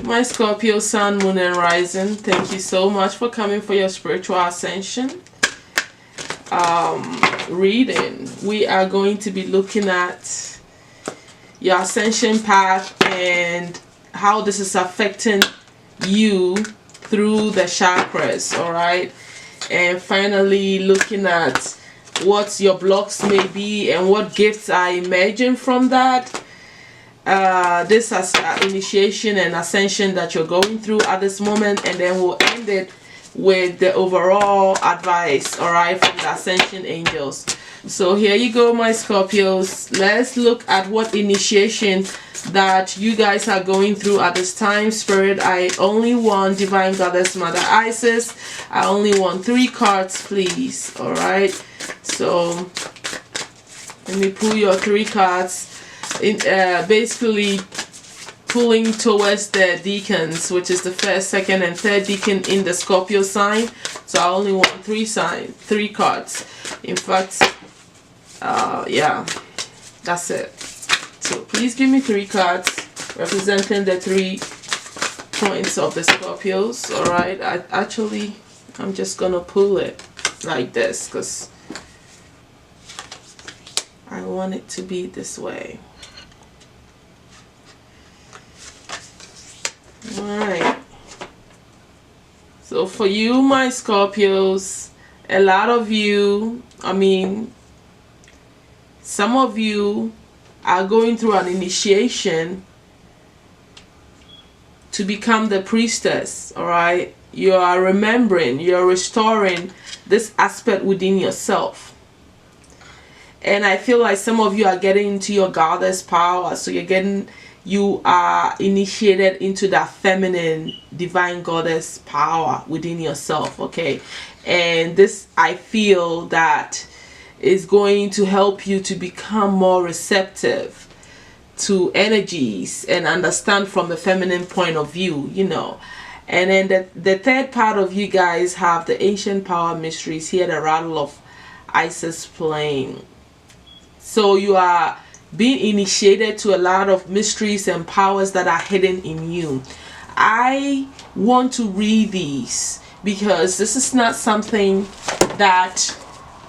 My Scorpio Sun, Moon and Rising, thank you so much for coming for your spiritual ascension reading. We are going to be looking at your ascension path and how this is affecting you through the chakras, all right? And finally looking at what your blocks may be and what gifts are emerging from that. This is initiation and ascension that you're going through at this moment, and then we'll end it with the overall advice, all right, from the ascension angels. So here you go, my Scorpios. Let's look at what initiation that you guys are going through at this time. Spirit, I only want Divine Goddess Mother Isis. I only want 3 cards, please. All right, so let me pull your 3 cards. Basically pulling towards the deacons, which is the 1st, 2nd, and 3rd deacon in the Scorpio sign. So I only want 3 cards. In fact, yeah, that's it. So please give me 3 cards representing the 3 points of the Scorpios. All right, I'm just gonna pull it like this because I want it to be this way. Alright, so for you, my Scorpios, a lot of you, some of you are going through an initiation to become the priestess. Alright, you are remembering, you're restoring this aspect within yourself. And I feel like some of you are getting into your goddess power, so you are initiated into that feminine divine goddess power within yourself, okay? And this, I feel that is going to help you to become more receptive to energies and understand from the feminine point of view, you know. And then the 3rd part of you guys have the ancient power mysteries here, the rattle of Isis playing. So you are being initiated to a lot of mysteries and powers that are hidden in you. I want to read these because this is not something that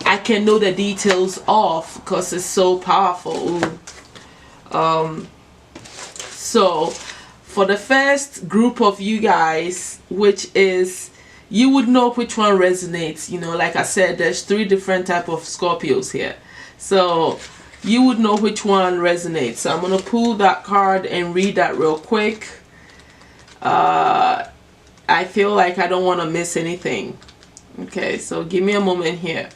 I can know the details of because it's so powerful. So for the first group of you guys, which is, you would know which one resonates. You know, like I said, there's 3 different type of Scorpios here. So you would know which one resonates. So I'm going to pull that card and read that real quick. I feel like I don't want to miss anything. Okay, so give me a moment here.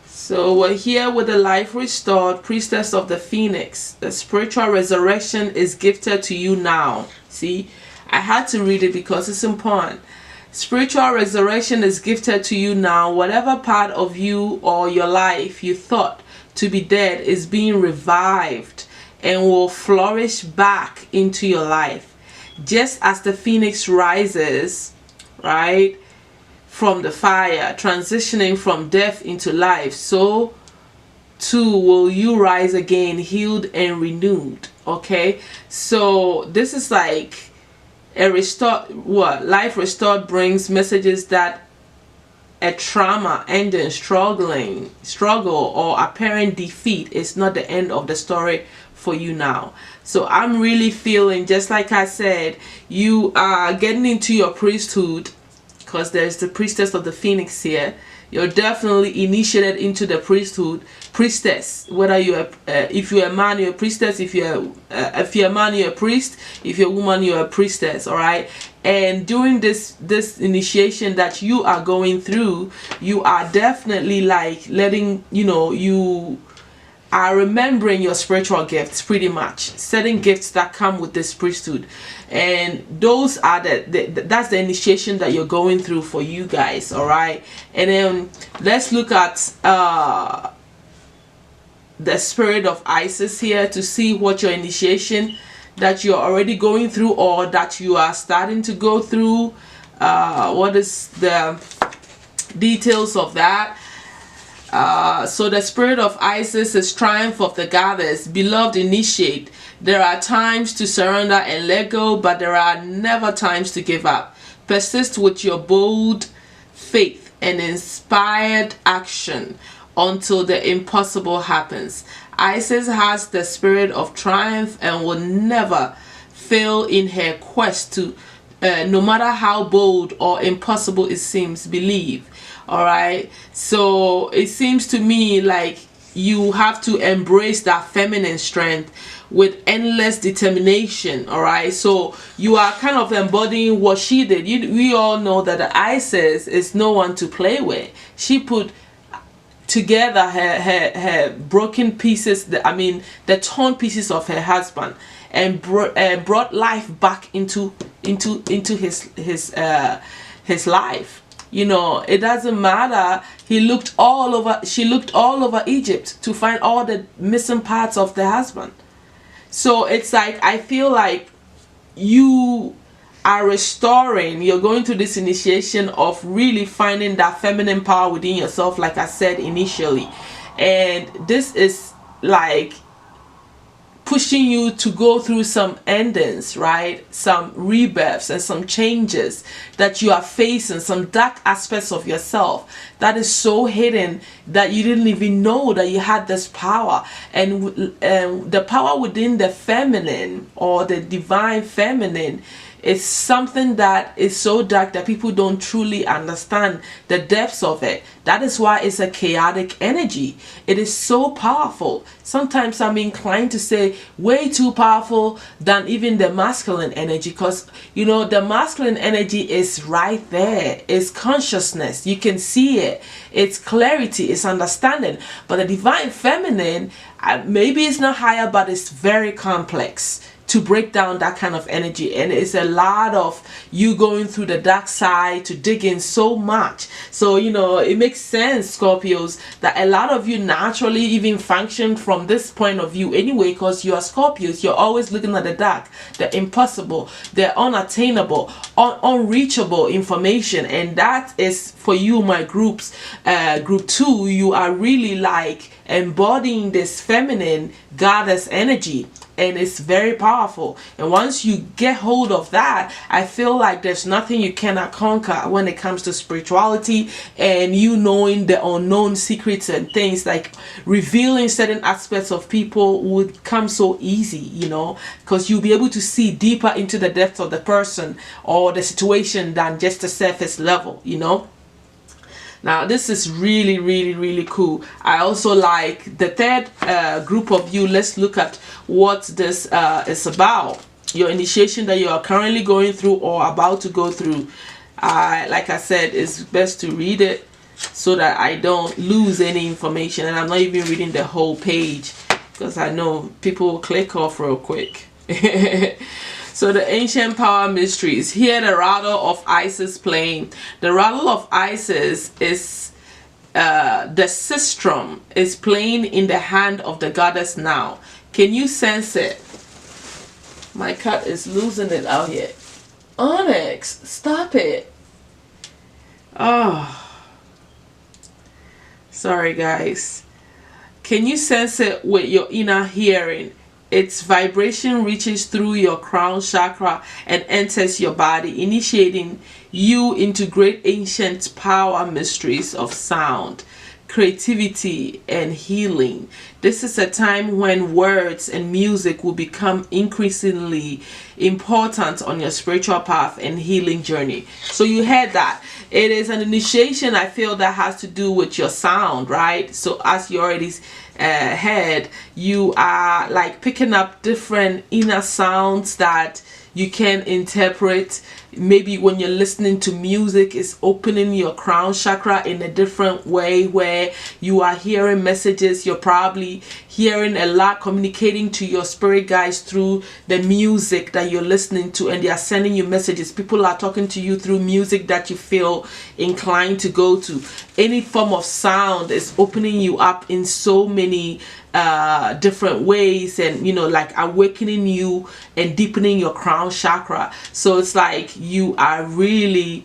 So we're here with the life restored, priestess of the phoenix. The spiritual resurrection is gifted to you now. See, I had to read it because it's important. Spiritual resurrection is gifted to you now. Whatever part of you or your life you thought to be dead is being revived and will flourish back into your life. Just as the phoenix rises, right, from the fire, transitioning from death into life, so too will you rise again, healed and renewed. Okay, so this is like a life restored brings messages that a trauma, ending, struggle or apparent defeat is not the end of the story for you now. So I'm really feeling, just like I said, you are getting into your priesthood because there's the priestess of the phoenix here. You're definitely initiated into the priestess. Whether you're if you're a man, you're a priestess. If you're a man, you're a priest. If you're a woman, you're a priestess. All right. And during this initiation that you are going through, you are definitely like letting you are remembering your spiritual gifts, pretty much certain gifts that come with this priesthood, and those are that's the initiation that you're going through for you guys. All right, and then let's look at the spirit of Isis here to see what your initiation that you're already going through or that you are starting to go through. What is the details of that? So the spirit of Isis is triumph of the goddess. Beloved, initiate. There are times to surrender and let go, but there are never times to give up. Persist with your bold faith and inspired action until the impossible happens. Isis has the spirit of triumph and will never fail in her quest to, no matter how bold or impossible it seems, believe. All right, so it seems to me like you have to embrace that feminine strength with endless determination. All right, so you are kind of embodying what she did. We all know that the Isis is no one to play with. She put together her broken pieces, the torn pieces of her husband, and brought life back into his life. You know, it doesn't matter. She looked all over Egypt to find all the missing parts of the husband. So it's like, I feel like you are restoring, you're going through this initiation of really finding that feminine power within yourself, like I said initially. And this is like pushing you to go through some endings, right? Some rebirths and some changes that you are facing, some dark aspects of yourself that is so hidden that you didn't even know that you had this power. And the power within the feminine, or the divine feminine, is something that is so dark that people don't truly understand the depths of it. That is why it's a chaotic energy. It is so powerful. Sometimes I'm inclined to say way too powerful than even the masculine energy, because you know, the masculine energy is right there. It's consciousness. You can see it. It's clarity. It's understanding. But the divine feminine, maybe it's not higher, but it's very complex to break down that kind of energy. And it's a lot of you going through the dark side to dig in so much. So, you know, it makes sense, Scorpios, that a lot of you naturally even function from this point of view anyway, because you are Scorpios. You're always looking at the dark, the impossible, the unattainable, unreachable information. And that is for you, my groups, group 2, you are really like embodying this feminine goddess energy. And it's very powerful. And once you get hold of that, I feel like there's nothing you cannot conquer when it comes to spirituality, and you knowing the unknown secrets and things, like revealing certain aspects of people would come so easy, you know, because you'll be able to see deeper into the depths of the person or the situation than just the surface level, you know. Now this is really, really, really cool. I also like the third group of you. Let's look at what this is about. Your initiation that you are currently going through or about to go through. Like I said, it's best to read it so that I don't lose any information. And I'm not even reading the whole page because I know people will click off real quick. So the ancient power mysteries. Here the rattle of Isis playing. The rattle of Isis is the sistrum is playing in the hand of the goddess now. Can you sense it? My cat is losing it out here. Onyx, stop it. Oh, sorry guys. Can you sense it with your inner hearing? Its vibration reaches through your crown chakra and enters your body, initiating you into great ancient power mysteries of sound, creativity, and healing. This is a time when words and music will become increasingly important on your spiritual path and healing journey. So you heard that. It is an initiation, I feel, that has to do with your sound, right? So as you already heard, you are like picking up different inner sounds that you can interpret. Maybe when you're listening to music, it's opening your crown chakra in a different way, where you are hearing messages. You're probably hearing a lot, communicating to your spirit guides through the music that you're listening to, and they are sending you messages. People are talking to you through music that you feel inclined to go to. Any form of sound is opening you up in so many different ways, and you know, like awakening you and deepening your crown chakra. So it's like you are really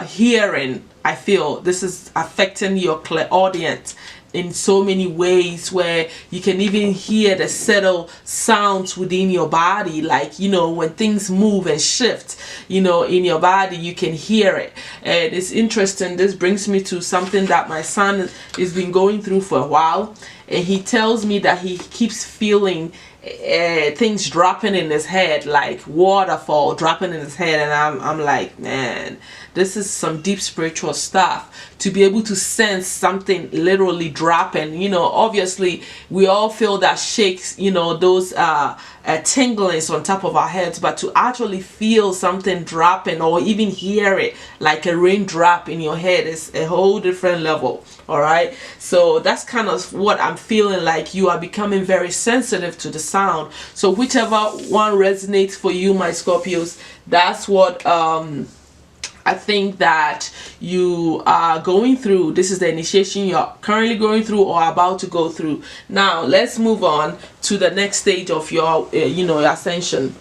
hearing I feel this is affecting your clairaudience in so many ways, where you can even hear the subtle sounds within your body, like, you know, when things move and shift, you know, in your body, you can hear it. And it's interesting, this brings me to something that my son has been going through for a while, and he tells me that he keeps feeling things dropping in his head, like waterfall dropping in his head. And I'm like, man, this is some deep spiritual stuff, to be able to sense something literally dropping. You know, obviously we all feel that shakes, you know, those tinglings on top of our heads, but to actually feel something dropping, or even hear it like a raindrop in your head, is a whole different level. All right, so that's kind of what I'm feeling, like you are becoming very sensitive to the sound. So whichever one resonates for you, my Scorpios, that's what I think that you are going through. This is the initiation you're currently going through or about to go through. Now let's move on to the next stage of your you know, ascension.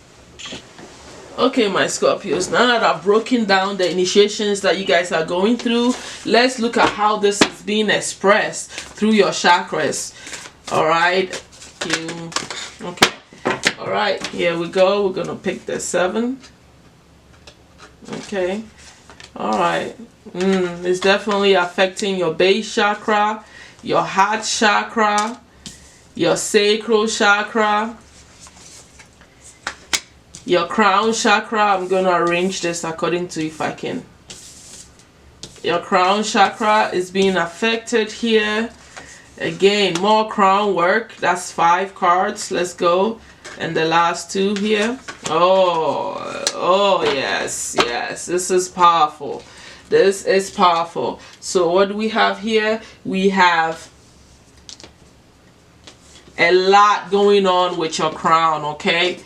Okay, my Scorpios, now that I've broken down the initiations that you guys are going through, let's look at how this is being expressed through your chakras. All right, okay, all right, here we go. We're gonna pick the 7. Okay, all right. It's definitely affecting your base chakra, your heart chakra, your sacral chakra, your crown chakra. I'm gonna arrange this according to if I can. Your crown chakra is being affected here. Again, more crown work. That's 5 cards. Let's go. And the last 2 here. Oh yes, yes. This is powerful. This is powerful. So what do we have here? We have a lot going on with your crown, okay?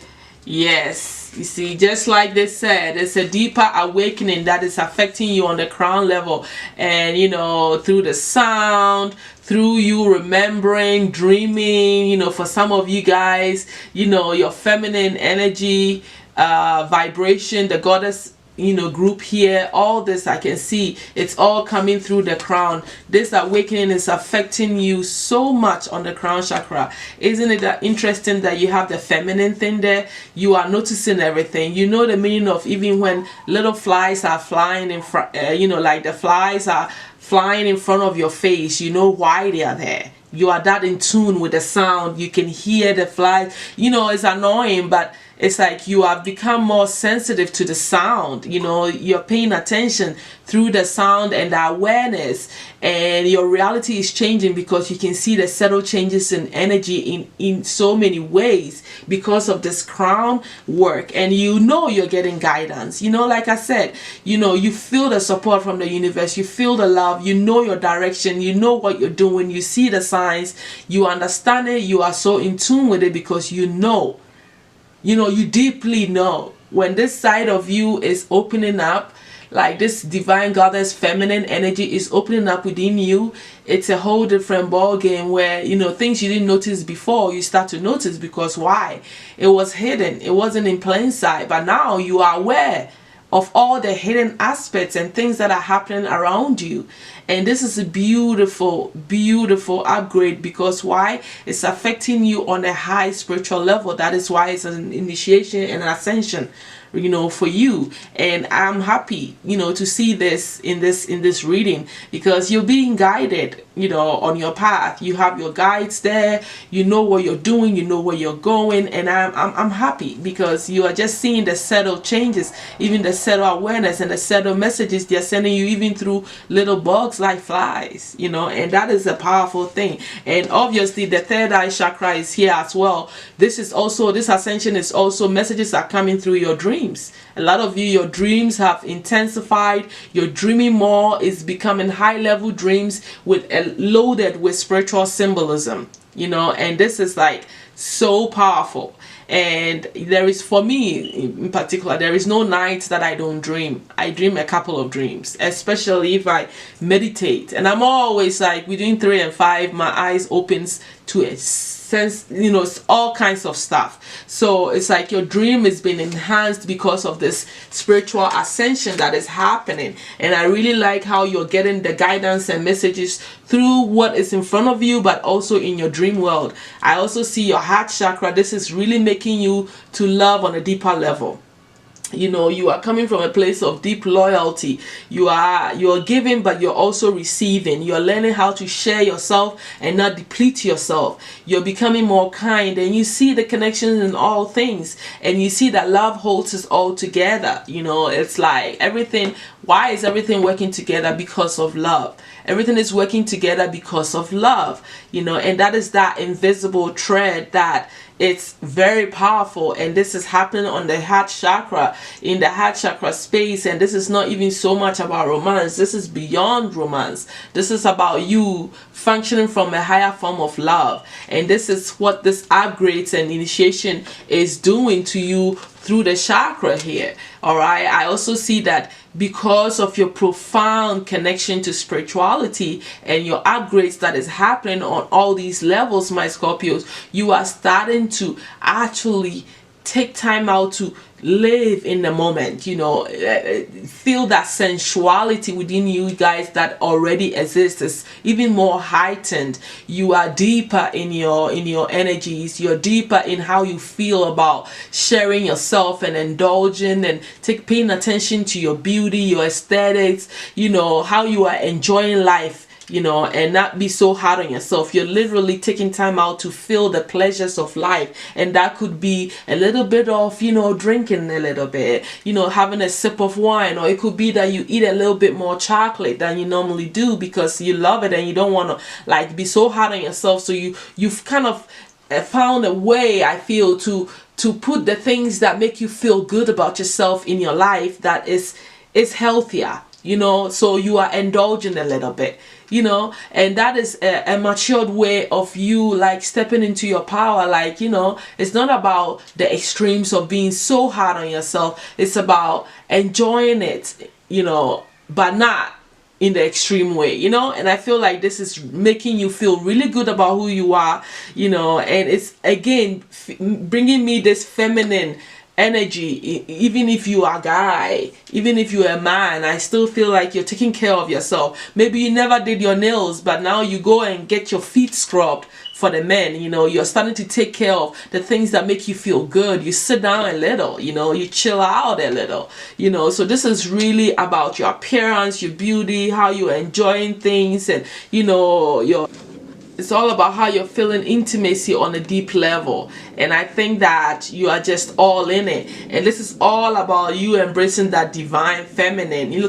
Yes, you see, just like they said, it's a deeper awakening that is affecting you on the crown level. And you know, through the sound, through you remembering, dreaming, you know, for some of you guys, you know, your feminine energy, vibration, the goddess, you know, group here, all this I can see, it's all coming through the crown. This awakening is affecting you so much on the crown chakra. Isn't it that interesting that you have the feminine thing there? You are noticing everything. You know the meaning of even when little flies are flying in front, you know, like the flies are flying in front of your face. You know why they are there. You are that in tune with the sound. You can hear the flies. You know, it's annoying, but it's like you have become more sensitive to the sound. You know, you're paying attention through the sound and the awareness, and your reality is changing because you can see the subtle changes in energy in so many ways because of this crown work. And you know you're getting guidance. You know, like I said, you know, you feel the support from the universe, you feel the love, you know your direction, you know what you're doing, you see the signs, you understand it, you are so in tune with it because you know. You know, you deeply know when this side of you is opening up, like this divine goddess feminine energy is opening up within you. It's a whole different ball game where, you know, things you didn't notice before, you start to notice. Because why? It was hidden. It wasn't in plain sight. But now you are aware of all the hidden aspects and things that are happening around you. And this is a beautiful, beautiful upgrade because why? It's affecting you on a high spiritual level. That is why it's an initiation and an ascension, you know, for you. And I'm happy, you know, to see this in this reading, because you're being guided, you know, on your path. You have your guides there, you know what you're doing, you know where you're going. And I'm happy because you are just seeing the subtle changes, even the subtle awareness and the subtle messages they're sending you, even through little bugs like flies, you know. And that is a powerful thing. And obviously the third eye chakra is here as well. This ascension is also, messages are coming through your dreams. A lot of you, your dreams have intensified. You're dreaming more. It's becoming high level dreams with loaded with spiritual symbolism, you know. And this is like so powerful. And there is, for me in particular, there is no night that I don't dream. I dream a couple of dreams, especially if I meditate. And I'm always like between 3 and 5, my eyes opens to a sense, you know, it's all kinds of stuff. So it's like your dream is being enhanced because of this spiritual ascension that is happening. And I really like how you're getting the guidance and messages through what is in front of you, but also in your dream world. I also see your heart chakra. This is really making you to love on a deeper level. You know, you are coming from a place of deep loyalty. You're giving, but you're also receiving. You're learning how to share yourself and not deplete yourself. You're becoming more kind, and you see the connections in all things, and you see that love holds us all together. You know, it's like everything. Why is everything working together? Because of love. Everything is working together because of love, you know, and that is that invisible thread that it's very powerful. And this is happening on the heart chakra, in the heart chakra space. And this is not even so much about romance. This is beyond romance. This is about you functioning from a higher form of love. And this is what this upgrades and initiation is doing to you through the chakra here. All right. I also see that because of your profound connection to spirituality and your upgrades that is happening on all these levels, my Scorpios, you are starting to actually take time out to live in the moment, you know, feel that sensuality within you guys that already exists is even more heightened. You are deeper in your energies. You're deeper in how you feel about sharing yourself and indulging and paying attention to your beauty, your aesthetics, you know, how you are enjoying life, you know, and not be so hard on yourself. You're literally taking time out to feel the pleasures of life, and that could be a little bit of, you know, drinking a little bit, you know, having a sip of wine, or it could be that you eat a little bit more chocolate than you normally do because you love it and you don't want to like be so hard on yourself. So you've kind of found a way, I feel, to put the things that make you feel good about yourself in your life that is healthier, you know, so you are indulging a little bit, you know, and that is a matured way of you like stepping into your power. Like, you know, it's not about the extremes of being so hard on yourself. It's about enjoying it, you know, but not in the extreme way, you know. And I feel like this is making you feel really good about who you are, you know, and it's again bringing me this feminine energy. Even if you are a guy, even if you're a man, I still feel like you're taking care of yourself. Maybe you never did your nails, but now you go and get your feet scrubbed for the men. You know, you're starting to take care of the things that make you feel good. You sit down a little, you know, you chill out a little, you know. So this is really about your appearance, your beauty, how you're enjoying things, and you know, it's all about how you're feeling intimacy on a deep level. And I think that you are just all in it. And this is all about you embracing that divine feminine. You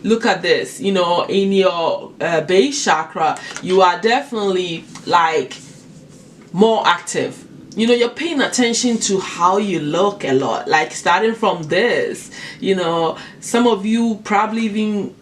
look at this, you know, in your base chakra, you are definitely like more active. You know, you're paying attention to how you look a lot. Like starting from this, you know, some of you probably even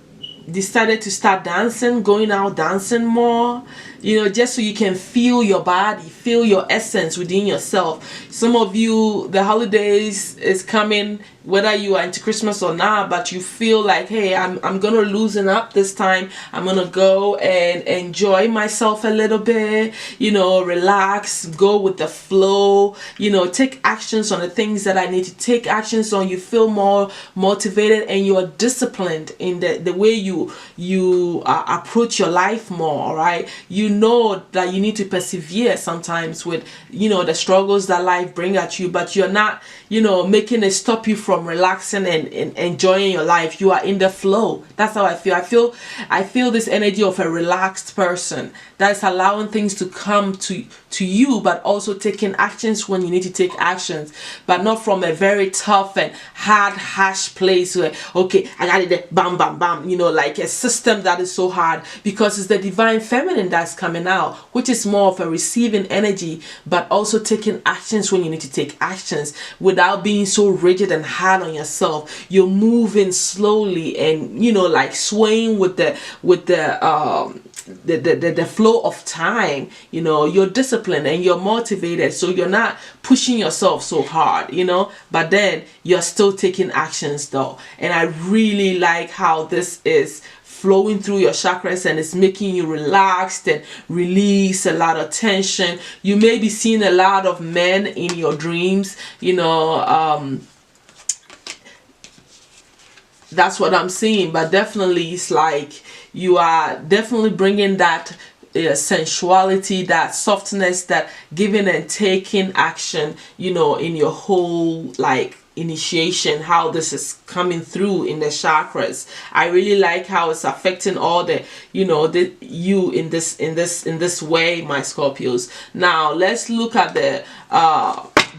decided to start dancing, going out dancing more, you know, just so you can feel your body, feel your essence within yourself. Some of you, the holidays is coming, whether you are into Christmas or not, but you feel like, hey, I'm gonna loosen up this time. I'm gonna go and enjoy myself a little bit, you know, relax, go with the flow, you know, take actions on the things that I need to take actions on. You feel more motivated and you are disciplined in the way you approach your life more, right? You know that you need to persevere sometimes with, you know, the struggles that life bring at you, but you're not, you know, making it stop you from relaxing and enjoying your life. You are in the flow. That's how I feel. I feel this energy of a relaxed person that's allowing things to come to you, but also taking actions when you need to take actions, but not from a very tough and hard, harsh place where, okay, I got it, bam, bam, bam, you know, like a system that is so hard, because it's the divine feminine that's coming out, which is more of a receiving energy, but also taking actions when you need to take actions without being so rigid and hard on yourself. You're moving slowly and, you know, like swaying with the flow of time. You know, you're disciplined and you're motivated, so you're not pushing yourself so hard, you know, but then you're still taking actions though. And I really like how this is flowing through your chakras, and it's making you relaxed and release a lot of tension. You may be seeing a lot of men in your dreams, you know. That's what I'm seeing. But definitely it's like you are definitely bringing that sensuality, that softness, that giving and taking action, you know, in your whole like initiation, how this is coming through in the chakras. I really like how it's affecting all the, you know, you in this way, my Scorpios. Now let's look at the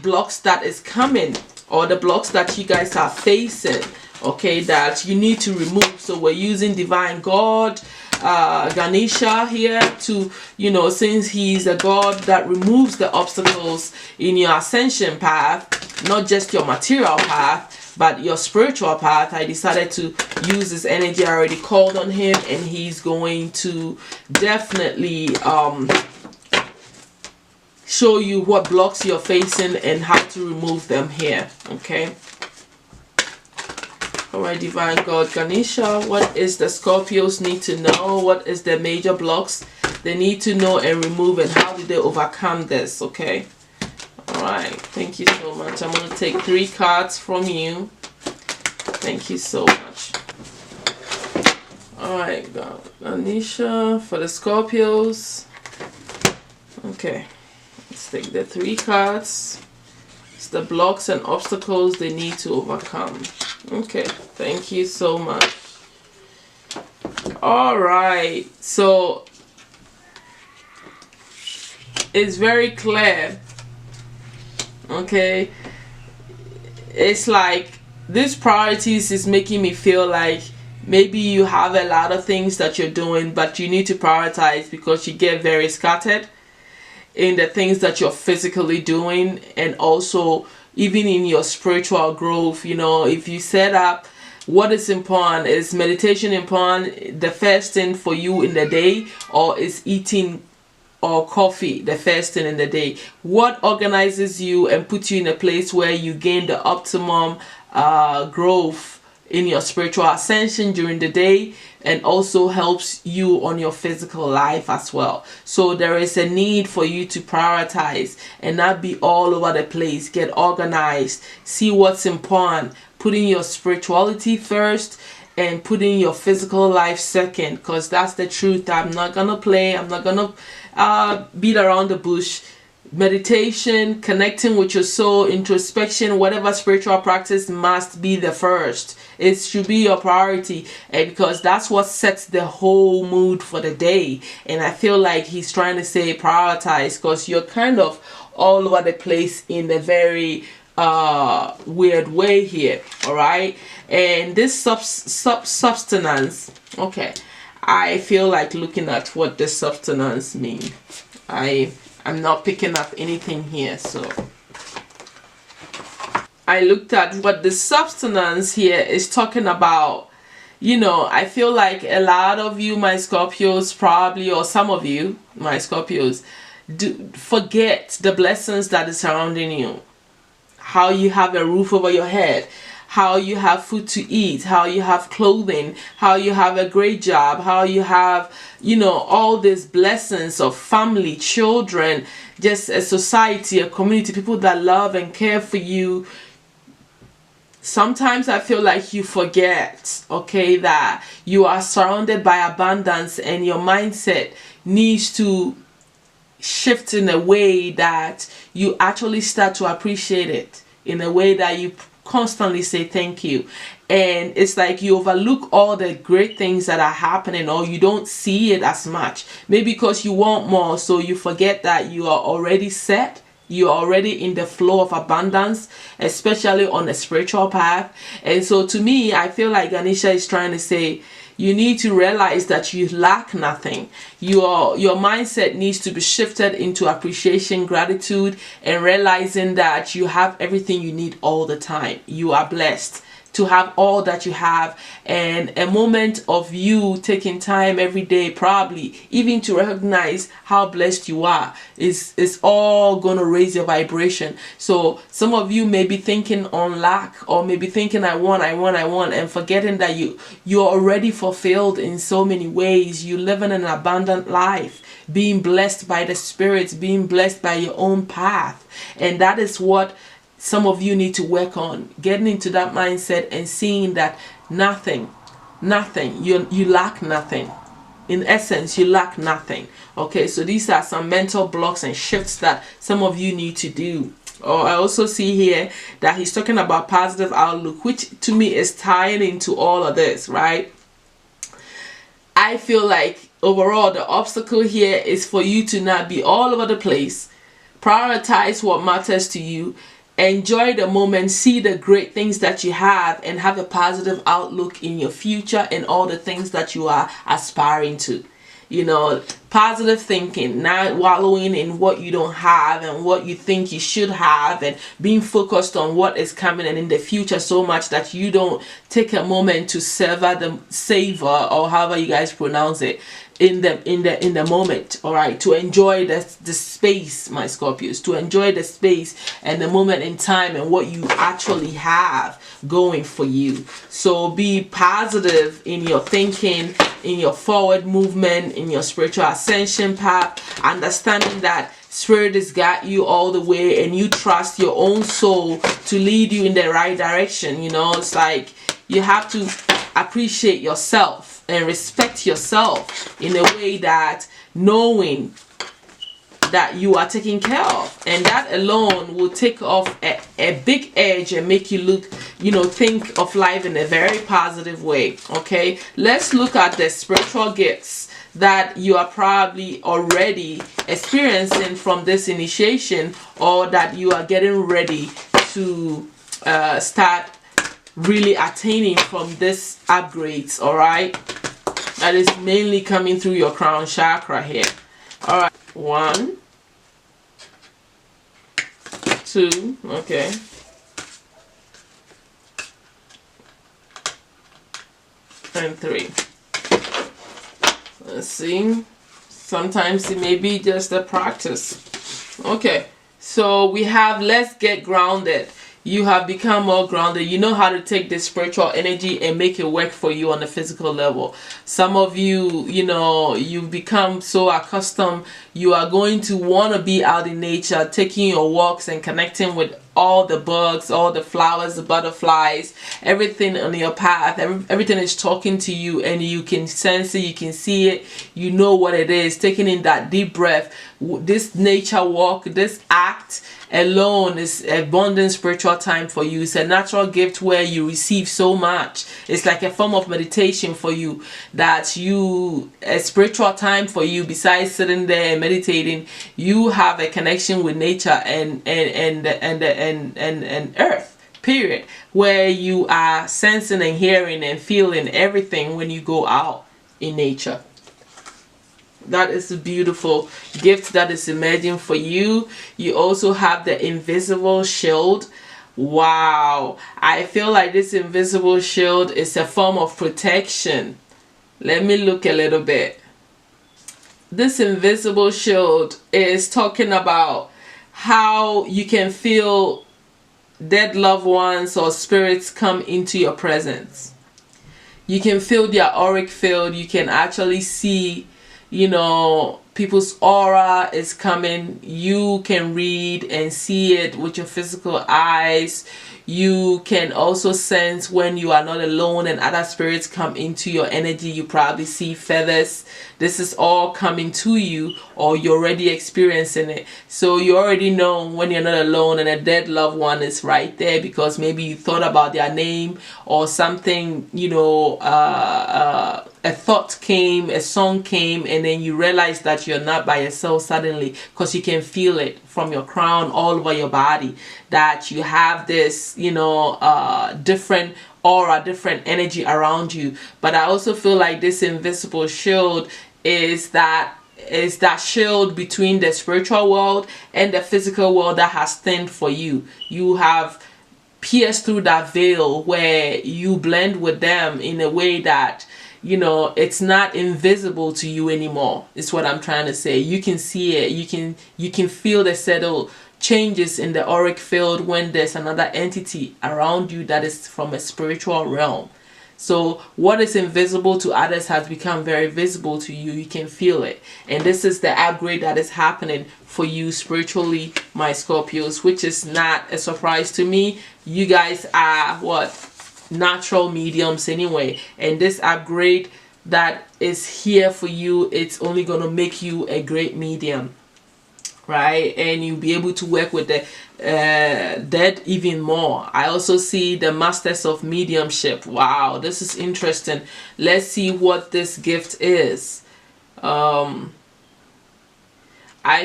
blocks that is coming, or the blocks that you guys are facing, okay, that you need to remove. So we're using Divine God Ganesha here to, you know, since he's a god that removes the obstacles in your ascension path, not just your material path but your spiritual path. I decided to use this energy. I already called on him, and he's going to definitely show you what blocks you're facing and how to remove them here, okay? Alright, Divine God Ganesha, what is the Scorpios need to know? What is the major blocks they need to know and remove, and how did they overcome this? Okay. Alright, thank you so much. I'm going to take 3 cards from you. Thank you so much. Alright, Ganesha for the Scorpios. Okay, let's take the 3 cards. It's the blocks and obstacles they need to overcome. Okay, thank you so much. All right, so it's very clear, okay? It's like these priorities is making me feel like maybe you have a lot of things that you're doing, but you need to prioritize because you get very scattered in the things that you're physically doing, and also even in your spiritual growth. You know, if you set up what is important, is meditation important, the first thing for you in the day, or is eating or coffee the first thing in the day? What organizes you and puts you in a place where you gain the optimum growth in your spiritual ascension during the day, and also helps you on your physical life as well. So there is a need for you to prioritize and not be all over the place. Get organized, see what's important, putting your spirituality first and putting your physical life second, because that's the truth. I'm not gonna play, I'm not gonna beat around the bush. Meditation, connecting with your soul, introspection, whatever spiritual practice must be the first. It should be your priority, and because that's what sets the whole mood for the day. And I feel like he's trying to say prioritize, because you're kind of all over the place in a very weird way here. All right, and this substance, okay, I feel like looking at what this substance means. I'm not picking up anything here, so I looked at what the substance here is talking about. You know, I feel like a lot of you, my Scorpios, probably, or some of you, my Scorpios, do forget the blessings that is surrounding you. How you have a roof over your head, how you have food to eat, how you have clothing, how you have a great job, how you have, you know, all these blessings of family, children, just a society, a community, people that love and care for you. Sometimes I feel like you forget, okay, that you are surrounded by abundance, and your mindset needs to shift in a way that you actually start to appreciate it, in a way that you constantly say thank you. And it's like you overlook all the great things that are happening, or you don't see it as much, maybe because you want more, so you forget that you are already set, you're already in the flow of abundance, especially on a spiritual path. And so to me, I feel like Ganesha is trying to say you need to realize that you lack nothing. Your mindset needs to be shifted into appreciation, gratitude, and realizing that you have everything you need all the time. You are blessed to have all that you have, and a moment of you taking time every day, probably even to recognize how blessed you are, is all going to raise your vibration. So some of you may be thinking on lack, or maybe thinking I want, and forgetting that you're already fulfilled in so many ways. You live in an abundant life, being blessed by the spirits, being blessed by your own path. And that is what some of you need to work on, getting into that mindset and seeing that nothing, you lack nothing. In essence, you lack nothing. Okay, so these are some mental blocks and shifts that some of you need to do. I also see here that he's talking about positive outlook, which to me is tying into all of this, right? I feel like overall the obstacle here is for you to not be all over the place. Prioritize what matters to you. Enjoy the moment, see the great things that you have, and have a positive outlook in your future and all the things that you are aspiring to. You know, positive thinking, not wallowing in what you don't have and what you think you should have, and being focused on what is coming and in the future so much that you don't take a moment to savor, or however you guys pronounce it, in the moment. All right, to enjoy the space, my Scorpios, to enjoy the space and the moment in time and what you actually have going for you. So be positive in your thinking, in your forward movement, in your spiritual ascension path, understanding that Spirit has got you all the way, and you trust your own soul to lead you in the right direction. You know, it's like you have to appreciate yourself and respect yourself in a way that knowing that you are taken care of, and that alone will take off a big edge and make you look, you know, think of life in a very positive way. Okay, let's look at the spiritual gifts that you are probably already experiencing from this initiation, or that you are getting ready to start really attaining from this upgrades. All right, that is mainly coming through your crown chakra here. All right, 1, 2, okay, and 3. Let's see, sometimes it may be just a practice. Okay, so we have let's get grounded. You have become more grounded. You know how to take this spiritual energy and make it work for you on the physical level. Some of you, you know, you've become so accustomed. You are going to want to be out in nature, taking your walks and connecting with all the bugs, all the flowers, the butterflies, everything on your path. Everything is talking to you, and you can sense it, you can see it, you know what it is. Taking in that deep breath, this nature walk, this act alone is abundant spiritual time for you. It's a natural gift where you receive so much. It's like a form of meditation for you, that a spiritual time for you. Besides sitting there and meditating, you have a connection with nature and earth, period, where you are sensing and hearing and feeling everything when you go out in nature. That is a beautiful gift that is emerging for you. You also have the invisible shield. Wow, I feel like this invisible shield is a form of protection. Let me look a little bit. This invisible shield is talking about how you can feel dead loved ones or spirits come into your presence. You can feel their auric field. You can actually see, you know, people's aura is coming. You can read and see it with your physical eyes. You can also sense when you are not alone and other spirits come into your energy. You probably see feathers. This is all coming to you, or you're already experiencing it. So you already know when you're not alone and a dead loved one is right there, because maybe you thought about their name or something, you know, a thought came, a song came, and then you realize that you're not by yourself suddenly, because you can feel it from your crown all over your body, that you have this, you know, different aura, different energy around you. But I also feel like this invisible shield is that shield between the spiritual world and the physical world that has thinned for you. You have pierced through that veil where you blend with them in a way that, you know, it's not invisible to you anymore. It's what I'm trying to say. You can see it. You can feel the subtle changes in the auric field when there's another entity around you that is from a spiritual realm. So what is invisible to others has become very visible to you. You can feel it. And this is the upgrade that is happening for you spiritually, my Scorpios, which is not a surprise to me. You guys are what? Natural mediums anyway. And this upgrade that is here for you, it's only going to make you a great medium, right? And you'll be able to work with the dead even more. I also see the masters of mediumship. Wow, this is interesting. Let's see what this gift is. I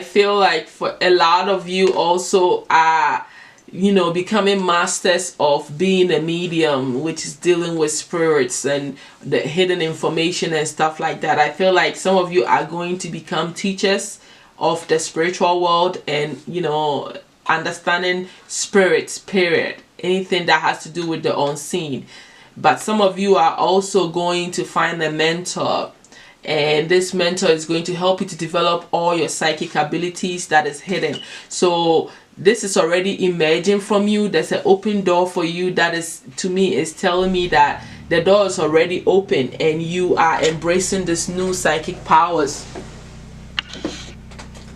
feel like for a lot of you also are, you know, becoming masters of being a medium, which is dealing with spirits and the hidden information and stuff like that. I feel like some of you are going to become teachers of the spiritual world and, you know, understanding spirits, period. Anything that has to do with the unseen. But some of you are also going to find a mentor, and this mentor is going to help you to develop all your psychic abilities that is hidden. So this is already emerging from you. There's an open door for you that is, to me, is telling me that the door is already open and you are embracing this new psychic powers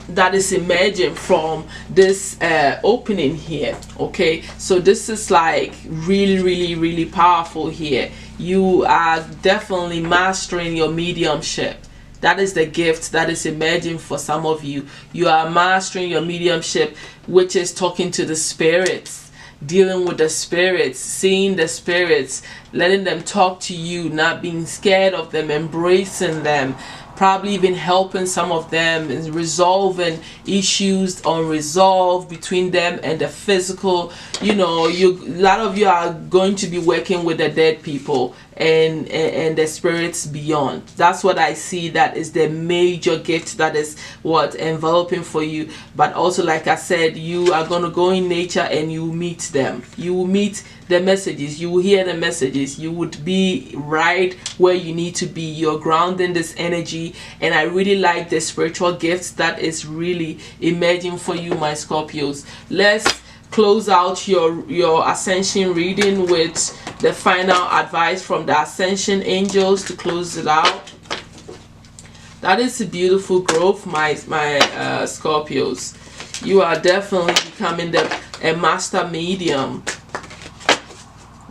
that is emerging from this opening here. Okay, so this is like really powerful here. You are definitely mastering your mediumship. That is the gift that is emerging for some of you. You are mastering your mediumship, which is talking to the spirits, dealing with the spirits, seeing the spirits, letting them talk to you, not being scared of them, embracing them, probably even helping some of them in resolving issues unresolved between them and the physical. You know, a lot of you are going to be working with the dead people and the spirits beyond. That's what I see. That is the major gift that is what enveloping for you. But also, like I said, you are going to go in nature and you meet them. You will meet the messages, you will hear the messages, you would be right where you need to be. You're grounding this energy, and I really like the spiritual gifts that is really emerging for you, my Scorpios. Let's close out your ascension reading with the final advice from the ascension angels to close it out. That is a beautiful growth, my Scorpios. You are definitely becoming a master medium.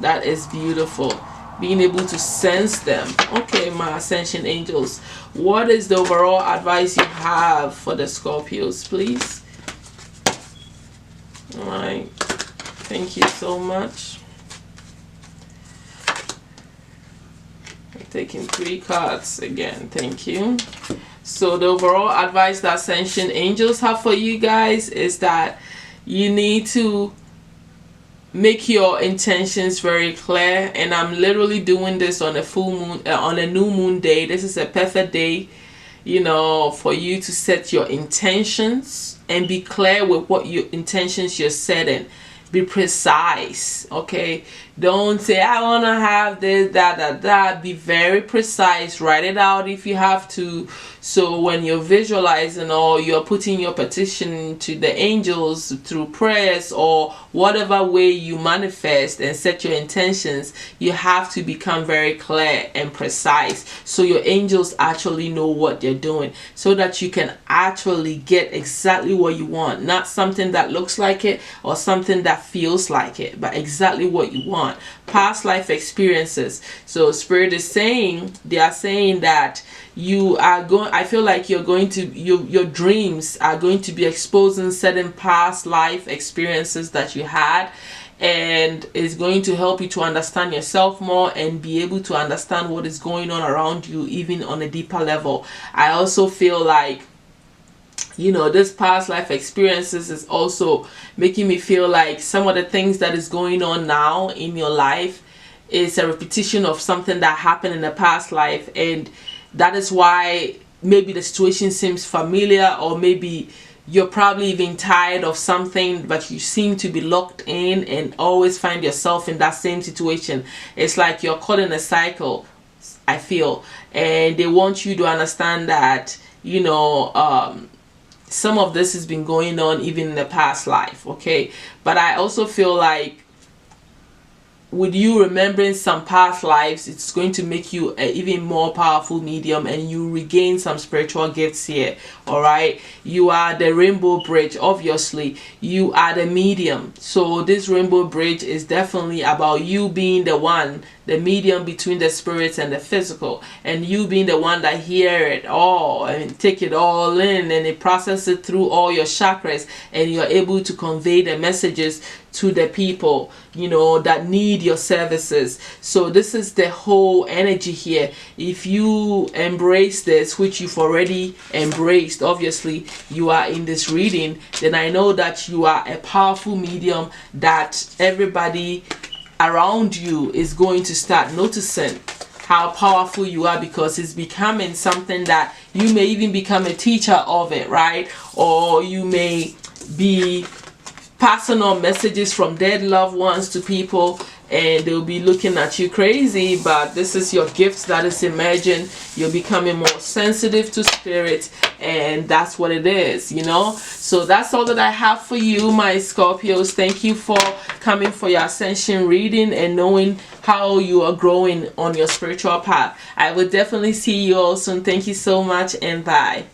That is beautiful. Being able to sense them. Okay, my ascension angels, what is the overall advice you have for the Scorpios, please? All right, thank you so much. I'm taking 3 cards again. Thank you. So the overall advice that ascension angels have for you guys is that you need to make your intentions very clear. And I'm literally doing this on a full moon, on a new moon day. This is a perfect day, you know, for you to set your intentions and be clear with what your intentions you're setting. Be precise, okay? Don't say I want to have this, that. Be very precise. Write it out if you have to. So when you're visualizing or you're putting your petition to the angels through prayers or whatever way you manifest and set your intentions, you have to become very clear and precise so your angels actually know what they're doing, so that you can actually get exactly what you want. Not something that looks like it or something that feels like it, but exactly what you want. Past life experiences. So Spirit is saying, they are saying that you are going, I feel like you're going to, your dreams are going to be exposing certain past life experiences that you had, and it's going to help you to understand yourself more and be able to understand what is going on around you, even on a deeper level. I also feel like, you know, this past life experiences is also making me feel like some of the things that is going on now in your life is a repetition of something that happened in the past life, and that is why maybe the situation seems familiar, or maybe you're probably even tired of something, but you seem to be locked in and always find yourself in that same situation. It's like you're caught in a cycle, I feel, and they want you to understand that, you know, some of this has been going on even in the past life, okay? But I also feel like with you remembering some past lives, it's going to make you an even more powerful medium, and you regain some spiritual gifts here. All right, you are the rainbow bridge. Obviously you are the medium, so this rainbow bridge is definitely about you being the one, the medium between the spirits and the physical, and you being the one that hear it all and take it all in, and it process it through all your chakras, and you're able to convey the messages to the people, you know, that need your services. So this is the whole energy here. If you embrace this, which you've already embraced, obviously you are in this reading, then I know that you are a powerful medium that everybody around you is going to start noticing how powerful you are, because it's becoming something that you may even become a teacher of it, right? Or you may be passing on messages from dead loved ones to people, and they'll be looking at you crazy, but this is your gift that is emerging. You're becoming more sensitive to spirit, and that's what it is, you know. So that's all that I have for you, my Scorpios. Thank you for coming for your ascension reading and knowing how you are growing on your spiritual path. I will definitely see you all soon. Thank you so much, and bye.